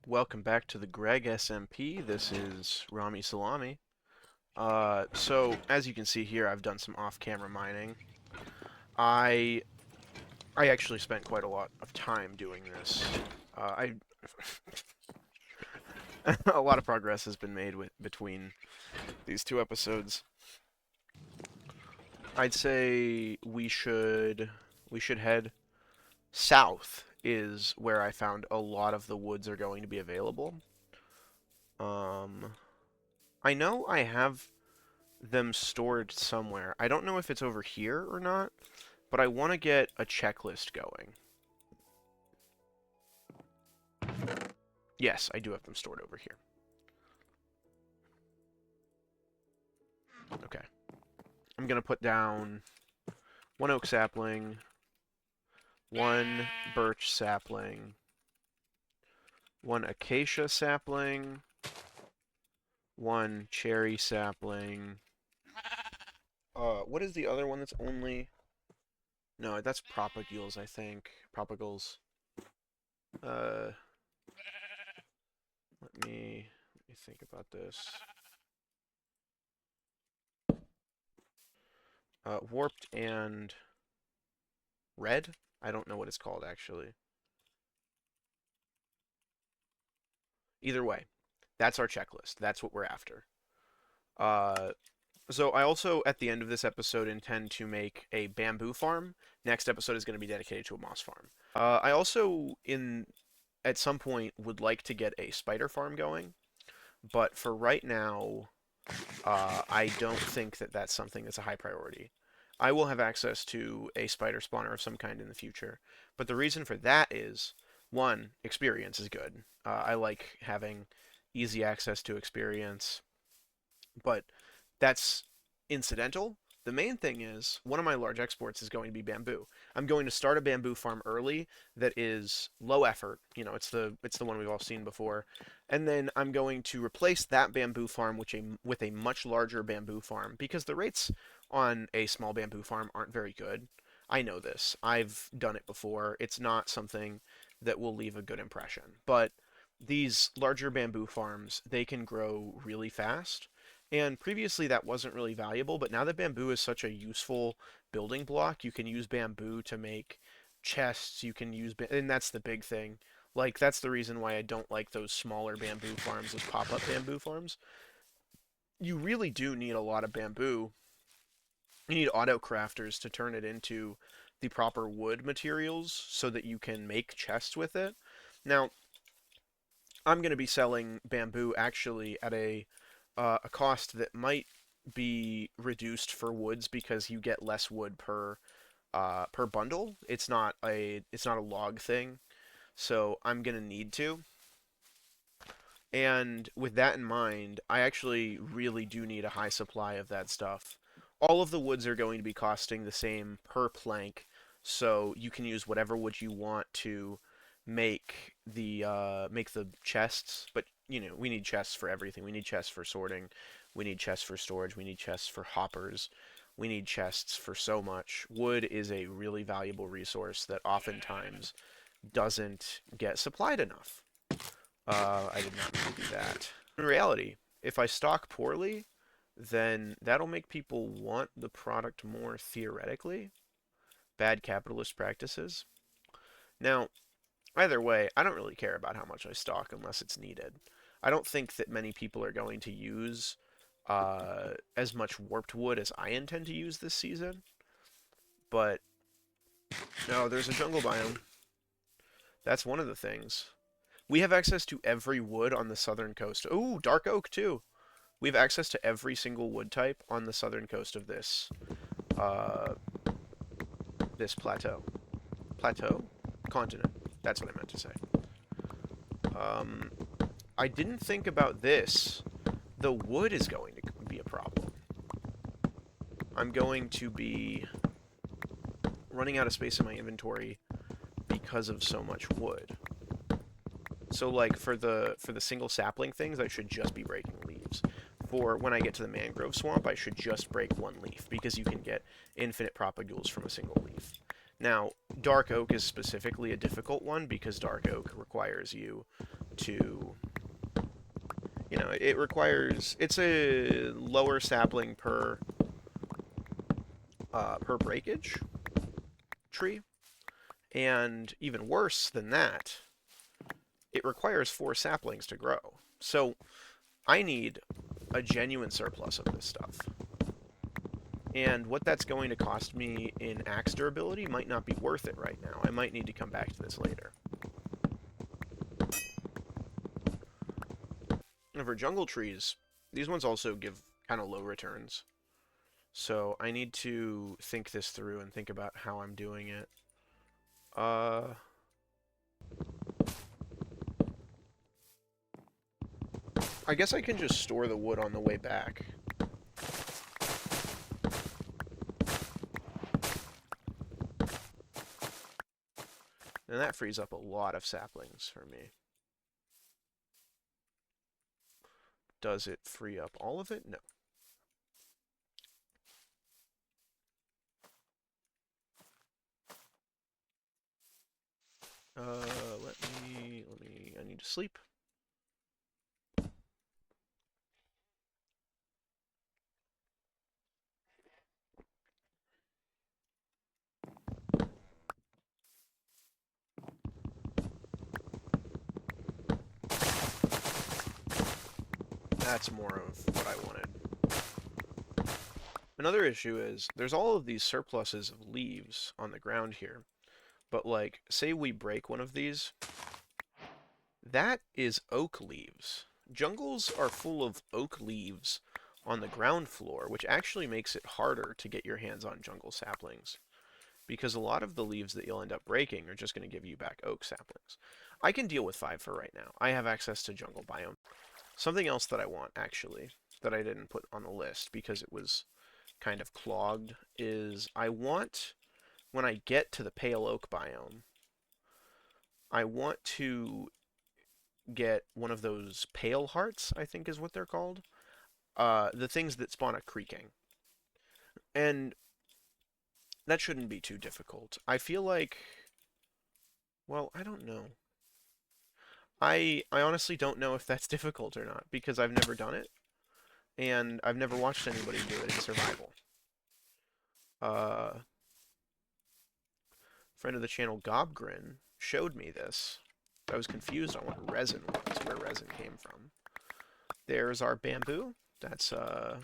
Welcome back to the Greg SMP. This is Rami Salami. As you can see here, I've done some off-camera mining. I I actually spent quite a lot of time doing this. I A lot of progress has been made between these two episodes. I'd say we should head south is where I found a lot of the woods are going to be available. Um, I know I have them stored somewhere. I don't know if it's over here or not, but I want to get a checklist going. Yes, I do have them stored over here. Okay. I'm going to put down one oak sapling, one birch sapling, one acacia sapling, one cherry sapling. What is the other one that's only... No, that's propagules, I think. Propagules. Uh, let me think about this. Warped and red? I don't know what it's called, actually. Either way, that's our checklist. That's what we're after. Uh, so I also, at the end of this episode, intend to make a bamboo farm. Next episode is going to be dedicated to a moss farm. I also, at some point, would like to get a spider farm going, but for right now, I don't think that that's something that's a high priority. I will have access to a spider spawner of some kind in the future, but the reason for that is, one, experience is good. I like having easy access to experience, but that's incidental. The main thing is, one of my large exports is going to be bamboo. I'm going to start a bamboo farm early that is low effort. You know, it's the one we've all seen before. And then I'm going to replace that bamboo farm with a much larger bamboo farm because the rates on a small bamboo farm aren't very good. I know this. I've done it before. It's not something that will leave a good impression. But these larger bamboo farms, they can grow really fast. And previously that wasn't really valuable, but now that bamboo is such a useful building block, you can use bamboo to make chests, you can use, and that's the big thing. Like, that's the reason why I don't like those smaller bamboo farms, those pop-up bamboo farms. You really do need a lot of bamboo. You need auto crafters to turn it into the proper wood materials so that you can make chests with it. Now, I'm going to be selling bamboo actually at a cost that might be reduced for woods because you get less wood per bundle. It's not a log thing, so I'm gonna need to. And with that in mind, I actually really do need a high supply of that stuff. All of the woods are going to be costing the same per plank, so you can use whatever wood you want to make the chests. But you know, we need chests for everything. We need chests for sorting. We need chests for storage. We need chests for hoppers. We need chests for so much. Wood is a really valuable resource that oftentimes doesn't get supplied enough. I did not mean to do that. In reality, if I stock poorly, then that'll make people want the product more theoretically. Bad capitalist practices. Now, either way, I don't really care about how much I stock unless it's needed. I don't think that many people are going to use as much warped wood as I intend to use this season. But, no, there's a jungle biome. That's one of the things. We have access to every wood on the southern coast. Ooh, dark oak too. We have access to every single wood type on the southern coast of uh, this plateau. Plateau? Continent. That's what I meant to say. Um, I didn't think about this. The wood is going to be a problem. I'm going to be running out of space in my inventory because of so much wood. So like for the single sapling things, I should just be breaking leaves. For when I get to the mangrove swamp, I should just break one leaf because you can get infinite propagules from a single leaf. Now, dark oak is specifically a difficult one because dark oak requires you to, it requires, it's a lower sapling per breakage tree, and even worse than that, it requires 4 saplings to grow. So I need a genuine surplus of this stuff. And what that's going to cost me in axe durability might not be worth it right now. I might need to come back to this later. And for jungle trees, these ones also give kind of low returns. So I need to think this through and think about how I'm doing it. I guess I can just store the wood on the way back. And that frees up a lot of saplings for me. Does it free up all of it? No. I need to sleep. That's more of what I wanted. Another issue is, there's all of these surpluses of leaves on the ground here. But like, say we break one of these, that is oak leaves. Jungles are full of oak leaves on the ground floor, which actually makes it harder to get your hands on jungle saplings. Because a lot of the leaves that you'll end up breaking are just going to give you back oak saplings. I can deal with 5 for right now. I have access to jungle biome. Something else that I want, actually, that I didn't put on the list because it was kind of clogged, is I want, when I get to the pale oak biome, I want to get one of those pale hearts, I think is what they're called. The things that spawn a creaking. And that shouldn't be too difficult. I feel like, well, I don't know. I honestly don't know if that's difficult or not, because I've never done it, and I've never watched anybody do it in survival. Friend of the channel, Gobgrin, showed me this. I was confused on what resin was, where resin came from. There's our bamboo. That's a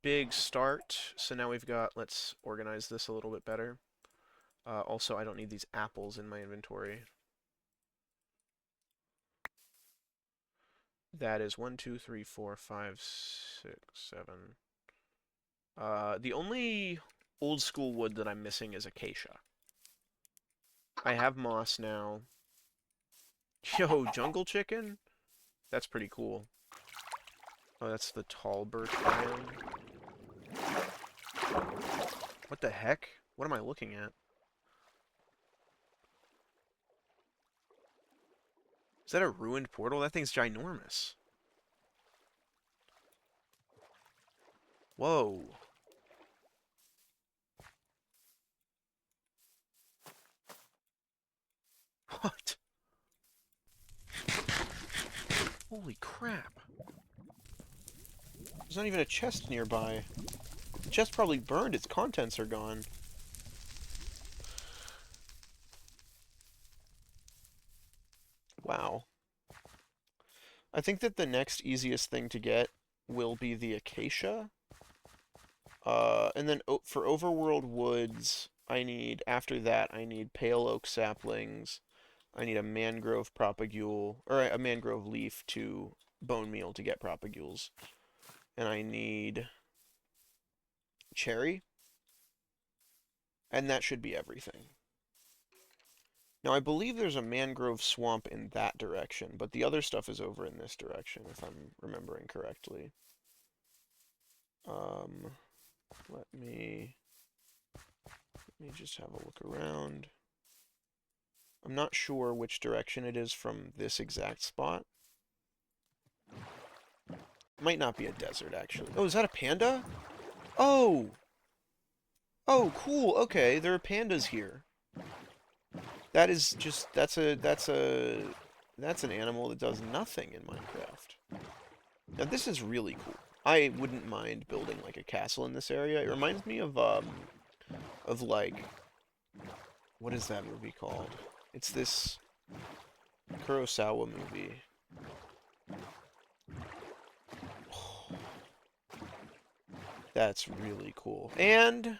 big start. So now we've got, let's organize this a little bit better. Also, I don't need these apples in my inventory. That is 1, 2, 3, 4, 5, 6, 7. The only old school wood that I'm missing is acacia. I have moss now. Yo, jungle chicken? That's pretty cool. Oh, that's the tall birch biome. What the heck? What am I looking at? Is that a ruined portal? That thing's ginormous. Whoa. What? Holy crap. There's not even a chest nearby. The chest probably burned. Its contents are gone. Wow. I think that the next easiest thing to get will be the acacia. And then for overworld woods, after that, I need pale oak saplings. I need a mangrove propagule, or a mangrove leaf to bone meal to get propagules. And I need cherry. And that should be everything. Now, I believe there's a mangrove swamp in that direction, but the other stuff is over in this direction, if I'm remembering correctly. Let me just have a look around. I'm not sure which direction it is from this exact spot. Might not be a desert, actually. Oh, is that a panda? Oh! Oh, cool, okay, there are pandas here. That is just, that's a That's an animal that does nothing in Minecraft. Now this is really cool. I wouldn't mind building like a castle in this area. It reminds me of like, what is that movie called? It's this Kurosawa movie. That's really cool. And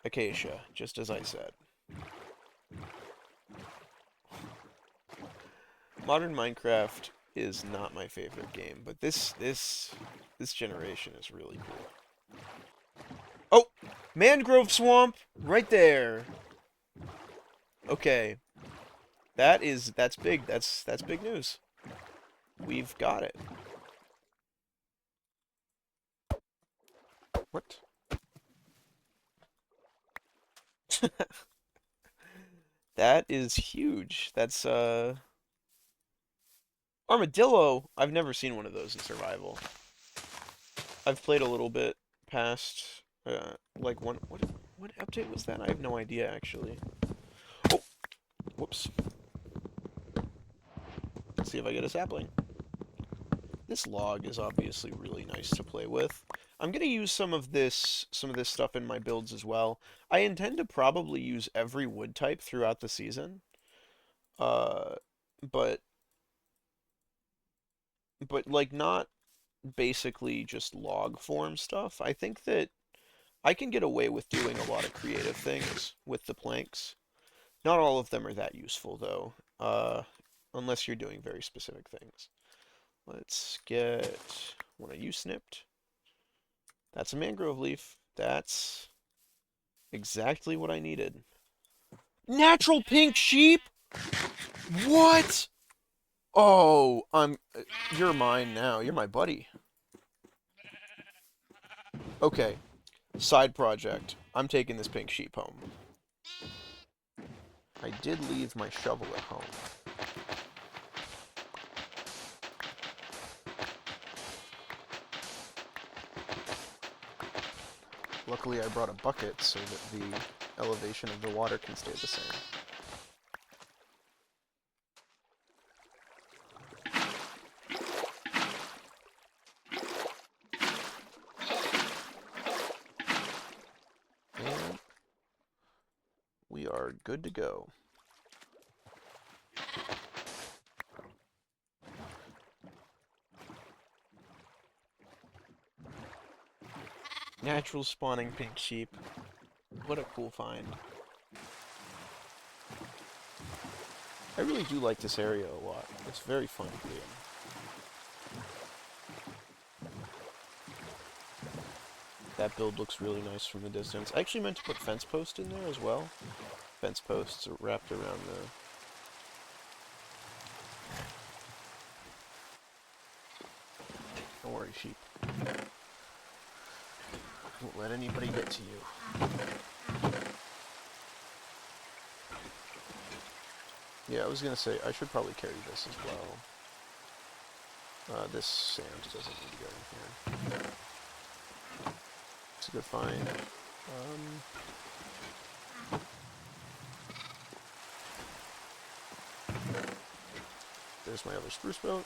acacia, just as I said. Modern Minecraft is not my favorite game, but this generation is really cool. Oh, mangrove swamp right there. Okay. That's big. That's big news. We've got it. What? That is huge. That's armadillo. I've never seen one of those in survival. I've played a little bit past like what update was that? I have no idea actually. Oh, whoops. Let's see if I get a sapling. This log is obviously really nice to play with. I'm gonna use some of this stuff in my builds as well. I intend to probably use every wood type throughout the season. But like not basically just log form stuff. I think that I can get away with doing a lot of creative things with the planks. Not all of them are that useful though, unless you're doing very specific things. Let's get one of you snipped. That's a mangrove leaf. That's exactly what I needed. Natural pink sheep? What? Oh, you're mine now. You're my buddy. Okay. Side project. I'm taking this pink sheep home. I did leave my shovel at home. Luckily, I brought a bucket so that the elevation of the water can stay the same. And we are good to go. Natural spawning pink sheep. What a cool find. I really do like this area a lot. It's very fun to be in. That build looks really nice from the distance. I actually meant to put fence posts in there as well. Fence posts are wrapped around the... Don't worry, sheep. Won't let anybody get to you. Yeah, I was gonna say, I should probably carry this as well. This sand doesn't need to go in here. It's a good find. There's my other spruce boat.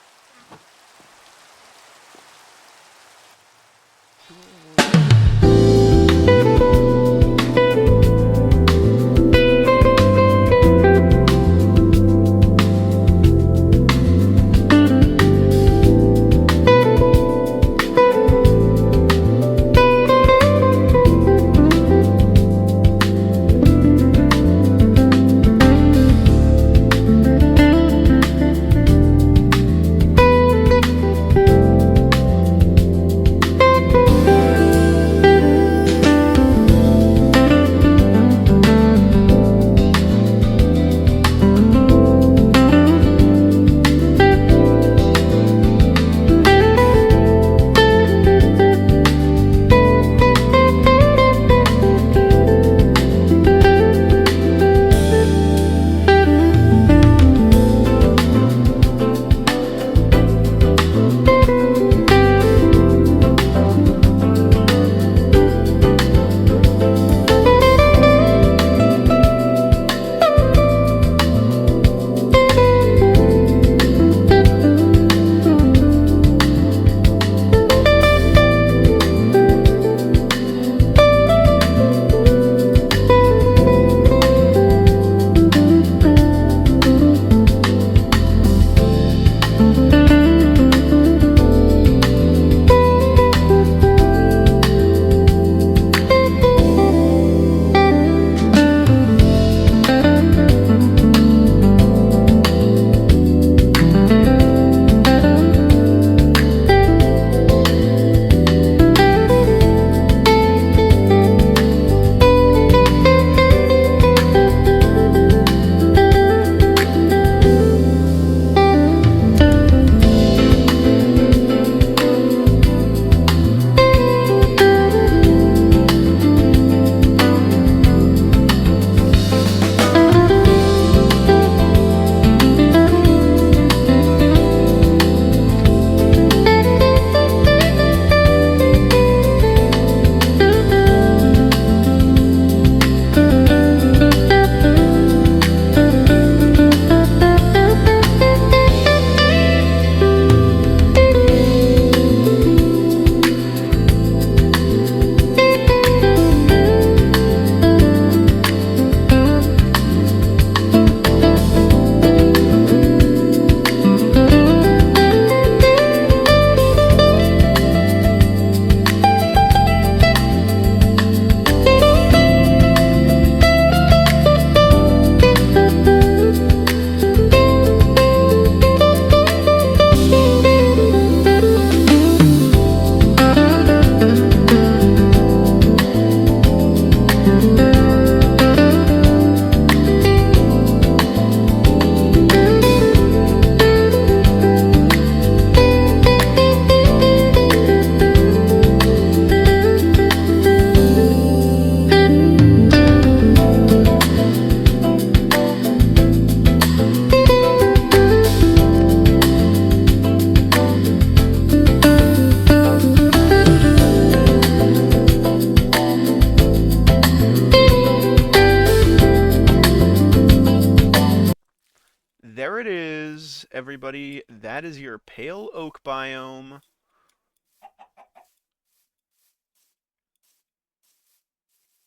is, everybody. That is your pale oak biome.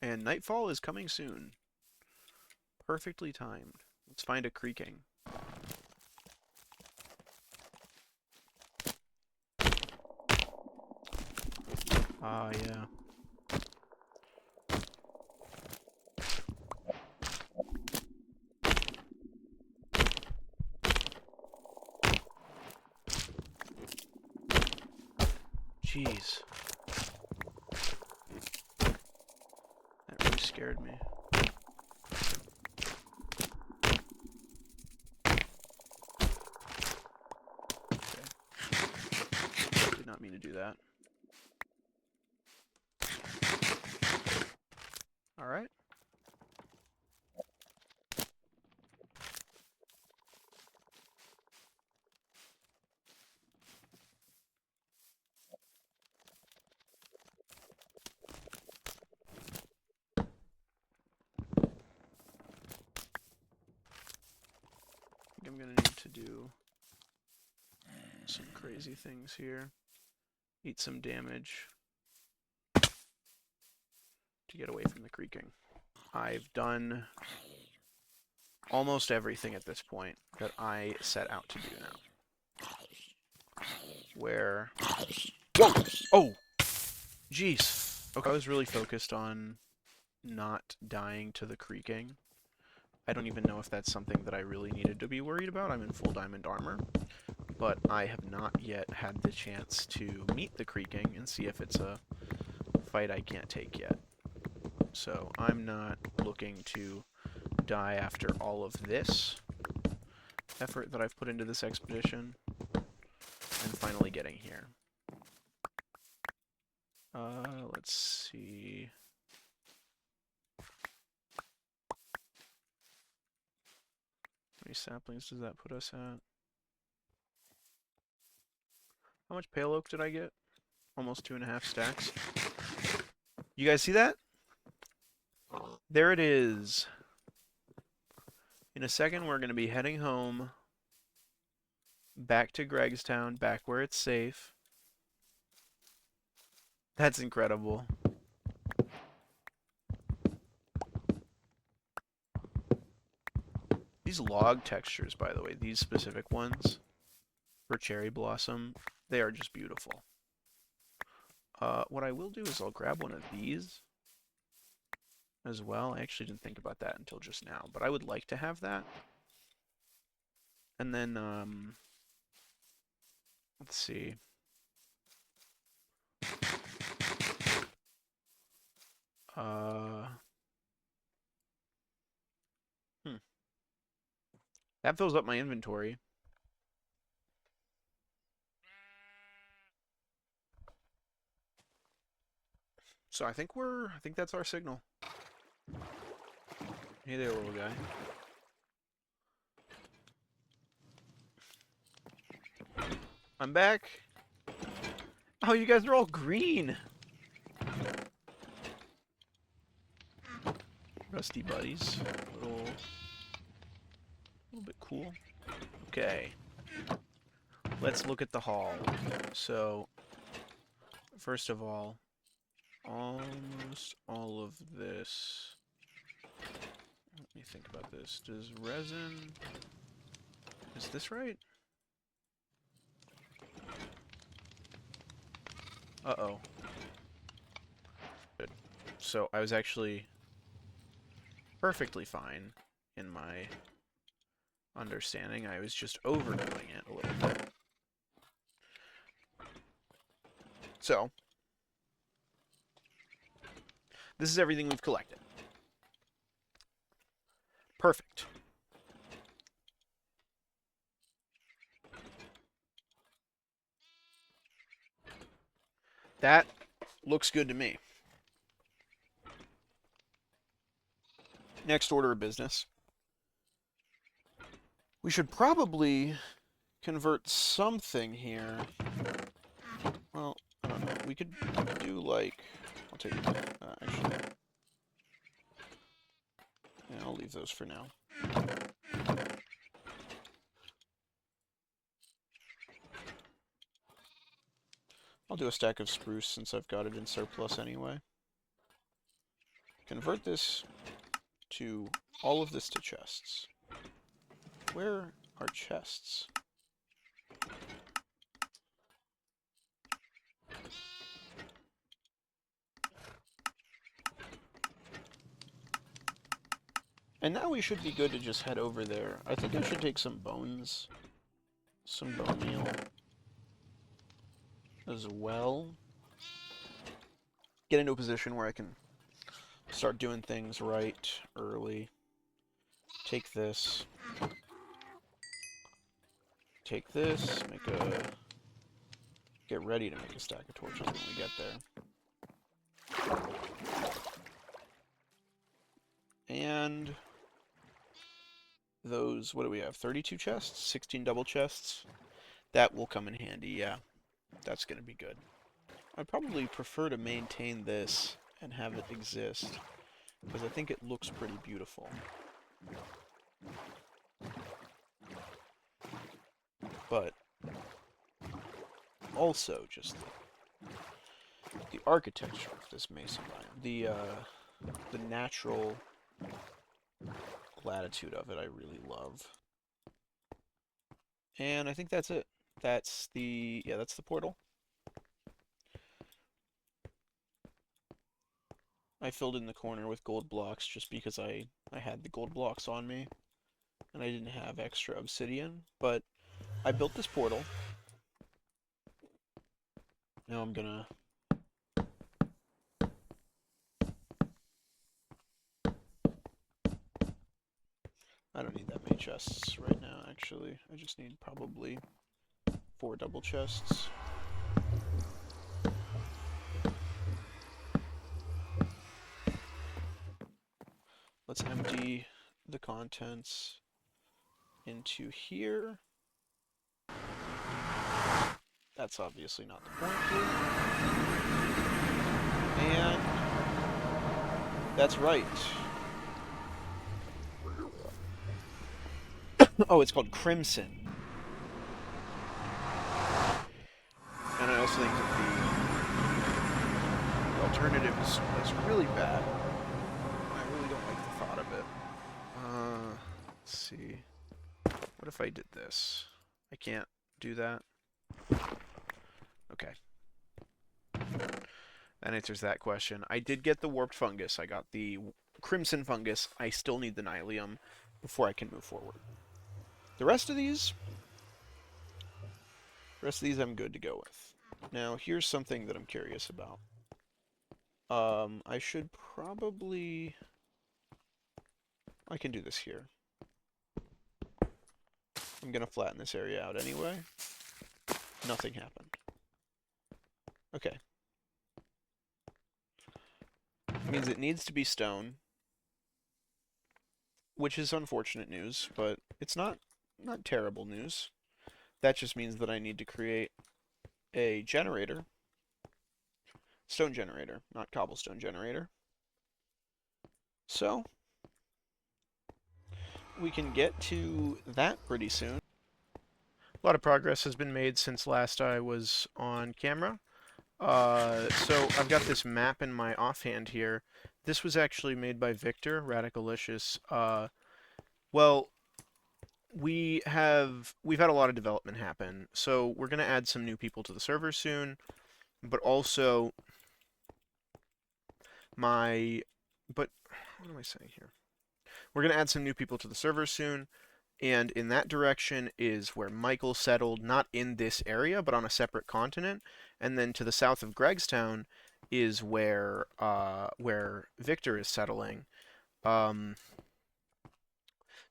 And nightfall is coming soon. Perfectly timed. Let's find a creaking. Ah, yeah. Jeez. That really scared me. Okay. Did not mean to do that. Alright. I'm gonna need to do some crazy things here. Eat some damage to get away from the creaking. I've done almost everything at this point that I set out to do now. Where... Oh! Jeez! Okay, I was really focused on not dying to the creaking. I don't even know if that's something that I really needed to be worried about. I'm in full diamond armor. But I have not yet had the chance to meet the creaking and see if it's a fight I can't take yet. So I'm not looking to die after all of this effort that I've put into this expedition and finally getting here. Let's see. How many saplings does that put us at? How much pale oak did I get? Almost 2.5 stacks. You guys see that? There it is. In a second, we're going to be heading home. Back to Gregstown, back where it's safe. That's incredible. These log textures, by the way, these specific ones for cherry blossom, they are just beautiful. What I will do is I'll grab one of these as well. I actually didn't think about that until just now, but I would like to have that. And then, let's see. That fills up my inventory. So I think that's our signal. Hey there, little guy. I'm back. Oh, you guys are all green. Rusty buddies. A little bit cool. Okay. Let's look at the haul. So, first of all, almost all of this. Let me think about this. Does resin... Is this right? Uh-oh. Good. So, I was actually perfectly fine in my understanding. I was just overdoing it a little bit. So, this is everything we've collected. Perfect. That looks good to me. Next order of business. We should probably convert something here. Well, I don't know. We could do like... I'll take actually... Yeah, I'll leave those for now. I'll do a stack of spruce since I've got it in surplus anyway. Convert this to all of this to chests. Where are chests? And now we should be good to just head over there. I think I should take some bones. Some bone meal. As well. Get into a position where I can start doing things right early. Take this. Take this. Get ready to make a stack of torches when we get there. And those, what do we have? 32 chests? 16 double chests? That will come in handy, yeah. That's going to be good. I'd probably prefer to maintain this and have it exist, because I think it looks pretty beautiful. But also just the architecture of this mason biome, the natural latitude of it I really love. And I think that's it. That's the portal. I filled in the corner with gold blocks just because I had the gold blocks on me and I didn't have extra obsidian, but I built this portal. Now I'm gonna I don't need that many chests right now, actually. I just need probably 4 double chests. Let's empty the contents into here. That's obviously not the point here. And that's right. Oh, it's called Crimson. And I also think that the alternative is really bad. I really don't like the thought of it. Let's see. What if I did this? I can't do that. Okay. That answers that question. I did get the warped fungus. I got the crimson fungus. I still need the nylium before I can move forward. The rest of these I'm good to go with. Now, here's something that I'm curious about. I should probably... I can do this here. I'm gonna flatten this area out anyway. Nothing happened. Okay. Means it needs to be stone, which is unfortunate news, but it's not terrible news. That just means that I need to create a generator. Stone generator, not cobblestone generator. So, we can get to that pretty soon. A lot of progress has been made since last I was on camera. So I've got this map in my offhand here. This was actually made by Victor, Radicalicious. Well, we've had a lot of development happen, so we're gonna add some new people to the server soon, but also what am I saying here? We're gonna add some new people to the server soon, and in that direction is where Michael settled, not in this area, but on a separate continent, and then to the south of Gregstown is where Victor is settling.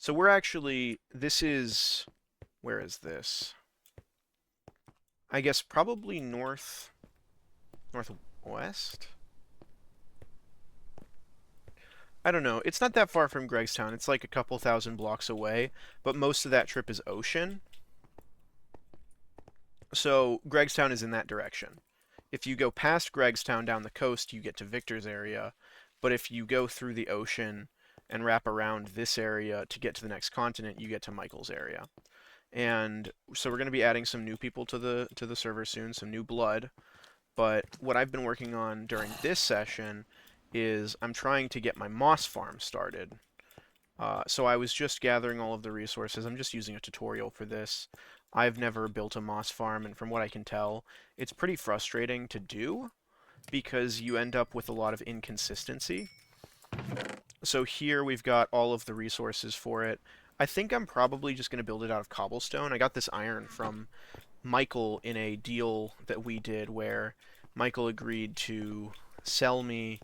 So we're actually, where is this? I guess probably northwest? I don't know. It's not that far from Gregstown. It's like a couple thousand blocks away, but most of that trip is ocean. So Gregstown is in that direction. If you go past Gregstown down the coast, you get to Victor's area, but if you go through the ocean and wrap around this area to get to the next continent, you get to Michael's area. And so we're going to be adding some new people to the server soon, some new blood. But what I've been working on during this session is I'm trying to get my moss farm started. So I was just gathering all of the resources. I'm just using a tutorial for this. I've never built a moss farm, and from what I can tell, it's pretty frustrating to do because you end up with a lot of inconsistency. So here we've got all of the resources for it. I think I'm probably just going to build it out of cobblestone. I got this iron from Michael in a deal that we did where Michael agreed to sell me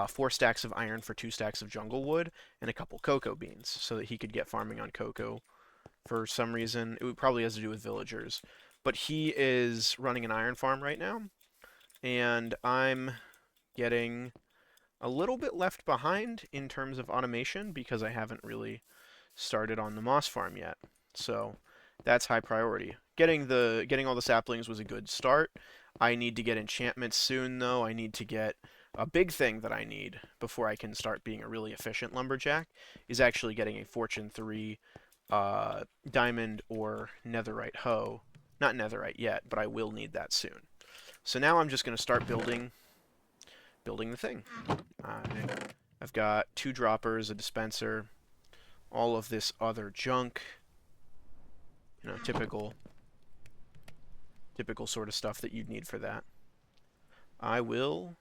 4 stacks of iron for 2 stacks of jungle wood and a couple cocoa beans so that he could get farming on cocoa for some reason. It probably has to do with villagers. But he is running an iron farm right now, and I'm getting a little bit left behind in terms of automation because I haven't really started on the moss farm yet. So that's high priority. Getting all the saplings was a good start. I need to get enchantments soon though. I need to get a big thing that I need before I can start being a really efficient lumberjack is actually getting a Fortune 3 diamond or netherite hoe. Not netherite yet, but I will need that soon. So now I'm just going to start building the thing. I've got 2 droppers, a dispenser, all of this other junk. You know, typical sort of stuff that you'd need for that. I will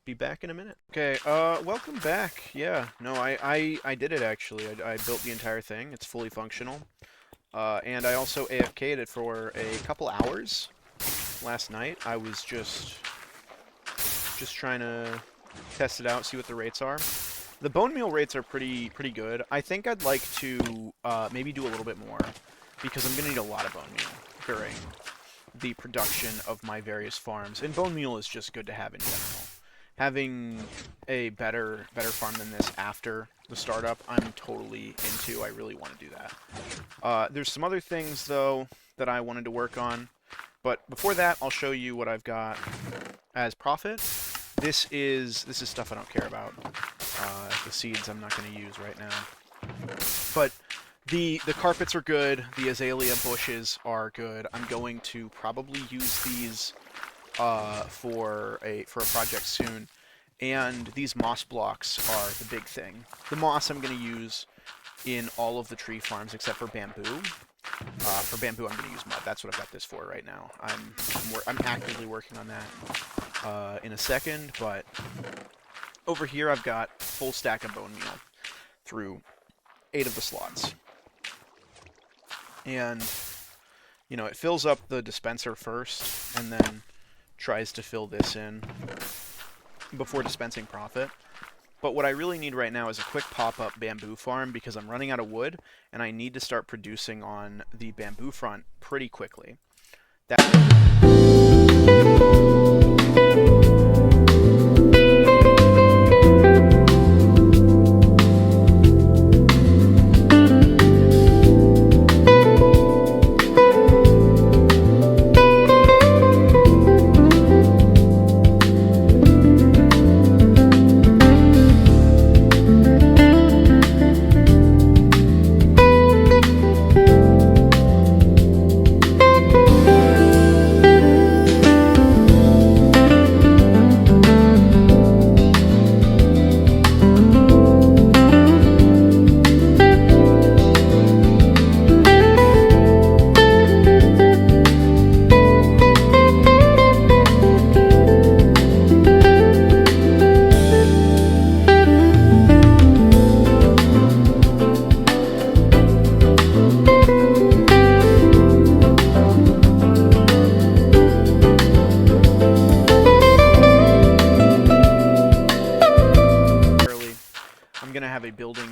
be back in a minute. Okay, welcome back. Yeah, no, I did it actually. I built the entire thing. It's fully functional. And I also AFK'd it for a couple hours last night. I was just trying to test it out, see what the rates are. The bone meal rates are pretty good. I think I'd like to maybe do a little bit more because I'm gonna need a lot of bone meal during the production of my various farms. And bone meal is just good to have in general. Having a better farm than this after the startup, I'm totally into. I really want to do that. There's some other things though that I wanted to work on, but before that, I'll show you what I've got as profit. This is stuff I don't care about. The seeds I'm not going to use right now. But the carpets are good. The azalea bushes are good. I'm going to probably use these for a project soon. And these moss blocks are the big thing. The moss I'm going to use in all of the tree farms except for bamboo. For bamboo, I'm going to use mud. That's what I've got this for right now. I'm actively working on that in a second, but over here I've got a full stack of bone meal through 8 of the slots. And, you know, it fills up the dispenser first, and then tries to fill this in before dispensing profit. But what I really need right now is a quick pop-up bamboo farm because I'm running out of wood, and I need to start producing on the bamboo front pretty quickly.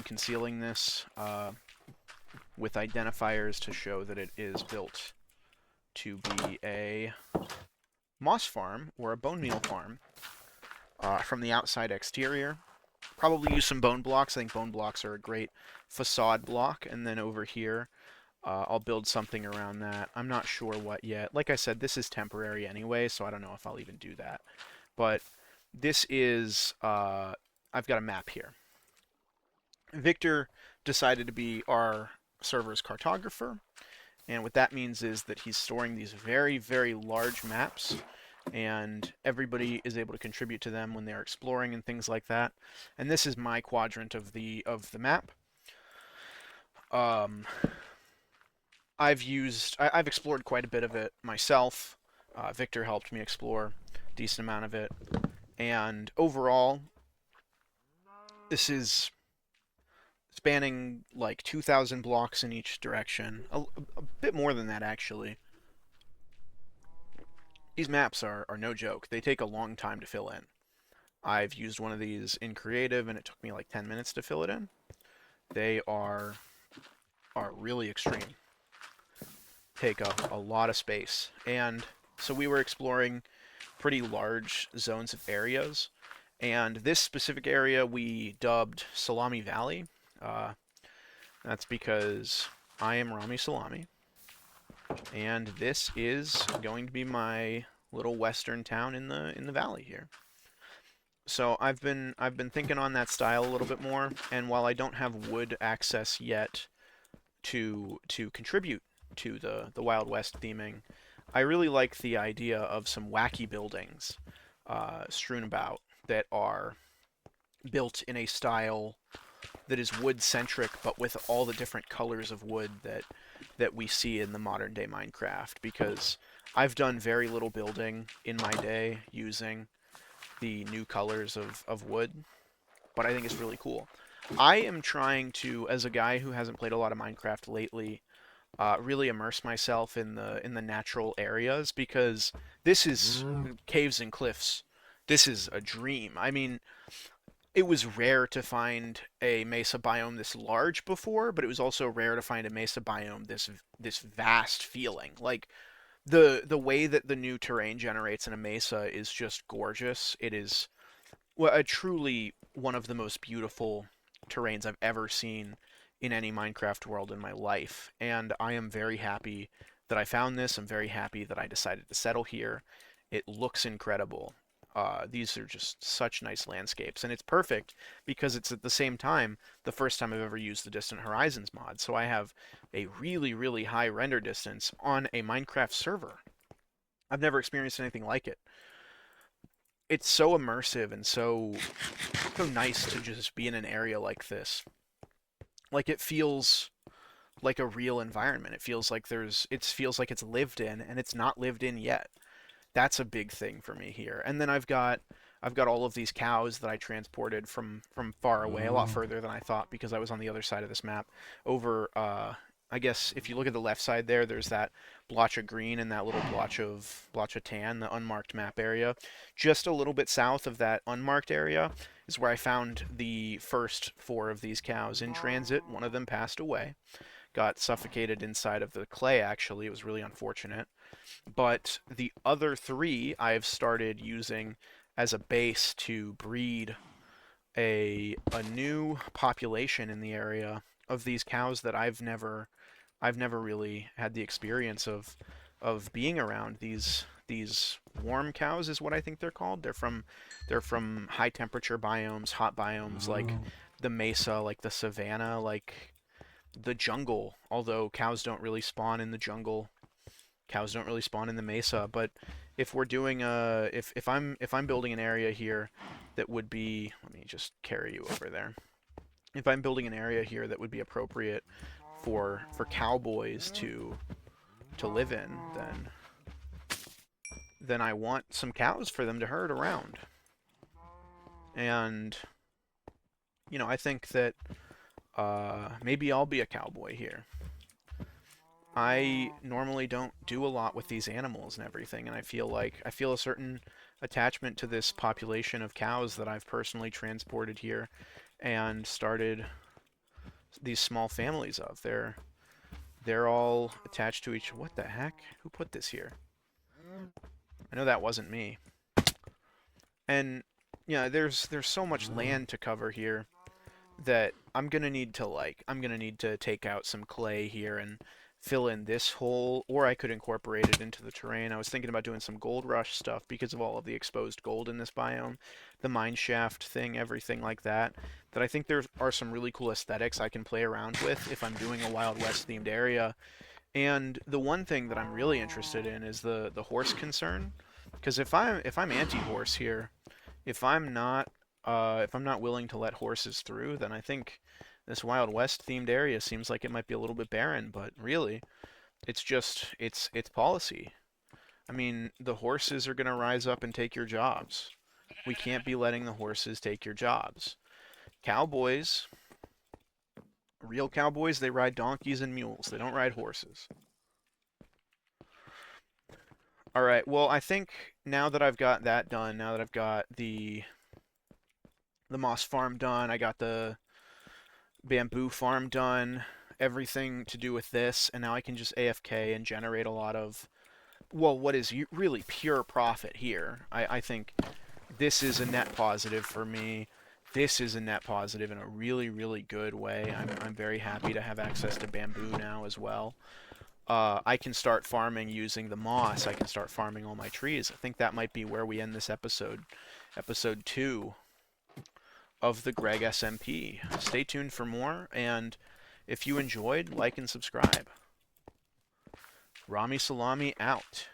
Concealing this with identifiers to show that it is built to be a moss farm or a bone meal farm from the outside exterior. Probably use some bone blocks. I think bone blocks are a great facade block. And then over here, I'll build something around that. I'm not sure what yet. Like I said, this is temporary anyway, so I don't know if I'll even do that. But this is, I've got a map here. Victor decided to be our server's cartographer, and what that means is that he's storing these very, very large maps and everybody is able to contribute to them when they're exploring and things like that. And this is my quadrant of the map. Um, I've explored quite a bit of it myself. Victor helped me explore a decent amount of it, and overall, this is spanning like 2,000 blocks in each direction. A bit more than that, actually. These maps are no joke. They take a long time to fill in. I've used one of these in creative, and it took me like 10 minutes to fill it in. They are really extreme. Take up a lot of space. And so we were exploring pretty large zones of areas. And this specific area we dubbed Salami Valley. Uh, that's because I am Rami Salami, and this is going to be my little western town in the valley here. So I've been thinking on that style a little bit more, and while I don't have wood access yet to contribute to the Wild West theming, I really like the idea of some wacky buildings strewn about that are built in a style that is wood centric, but with all the different colors of wood that we see in the modern day Minecraft. Because I've done very little building in my day using the new colors of wood, but I think it's really cool. I am trying to, as a guy who hasn't played a lot of Minecraft lately, really immerse myself in the natural areas because this is caves and cliffs. This is a dream. I mean, it was rare to find a mesa biome this large before, but it was also rare to find a mesa biome this vast feeling. Like the way that the new terrain generates in a mesa is just gorgeous. It is well, a truly one of the most beautiful terrains I've ever seen in any Minecraft world in my life, and I am very happy that I found this. I'm very happy that I decided to settle here. It looks incredible. These are just such nice landscapes, and it's perfect because it's at the same time the first time I've ever used the Distant Horizons mod, so I have a really, really high render distance on a Minecraft server. I've never experienced anything like it. It's so immersive and so nice to just be in an area like this. Like it feels like a real environment. It feels like it's lived in and it's not lived in yet. That's a big thing for me here. And then I've got all of these cows that I transported from far away, a lot further than I thought because I was on the other side of this map. Over I guess if you look at the left side there, there's that blotch of green and that little blotch of tan, the unmarked map area. Just a little bit south of that unmarked area is where I found the first four of these cows in transit. One of them passed away, got suffocated inside of the clay actually. It was really unfortunate. But the other three I've started using as a base to breed a new population in the area of these cows that I've never really had the experience of being around. These warm cows is what I think they're called. They're from high temperature biomes, hot biomes like the mesa, like the savanna, like the jungle. Although cows don't really spawn in the jungle, cows don't really spawn in the mesa. But if we're doing if I'm building an area here that would be, let me just carry you over there. If I'm building an area here that would be appropriate for cowboys to live in, then I want some cows for them to herd around. And I think that maybe I'll be a cowboy here. I normally don't do a lot with these animals and everything, and I feel a certain attachment to this population of cows that I've personally transported here and started these small families of. They're all attached to each. What the heck? Who put this here? I know that wasn't me. And yeah, there's so much land to cover here that I'm gonna need to take out some clay here and fill in this hole, or I could incorporate it into the terrain. I was thinking about doing some gold rush stuff because of all of the exposed gold in this biome, the mine shaft thing, everything like that. That I think there are some really cool aesthetics I can play around with if I'm doing a Wild West themed area. And the one thing that I'm really interested in is the horse concern, Because if I'm anti-horse here, if I'm not willing to let horses through, then I think this Wild West themed area seems like it might be a little bit barren. But really, it's just it's policy. I mean, the horses are gonna rise up and take your jobs. We can't be letting the horses take your jobs. Cowboys, real cowboys, they ride donkeys and mules. They don't ride horses. All right. Well, I think now that I've got that done, now that I've got the moss farm done, I got the bamboo farm done, everything to do with this, and now I can just AFK and generate a lot of, well, what is really pure profit here. I think this is a net positive for me. This is a net positive in a really, really good way. I'm very happy to have access to bamboo now as well. I can start farming using the moss. I can start farming all my trees. I think that might be where we end this episode. Episode 2 of the Greg SMP. Stay tuned for more, and if you enjoyed, like and subscribe. Rami Salami out.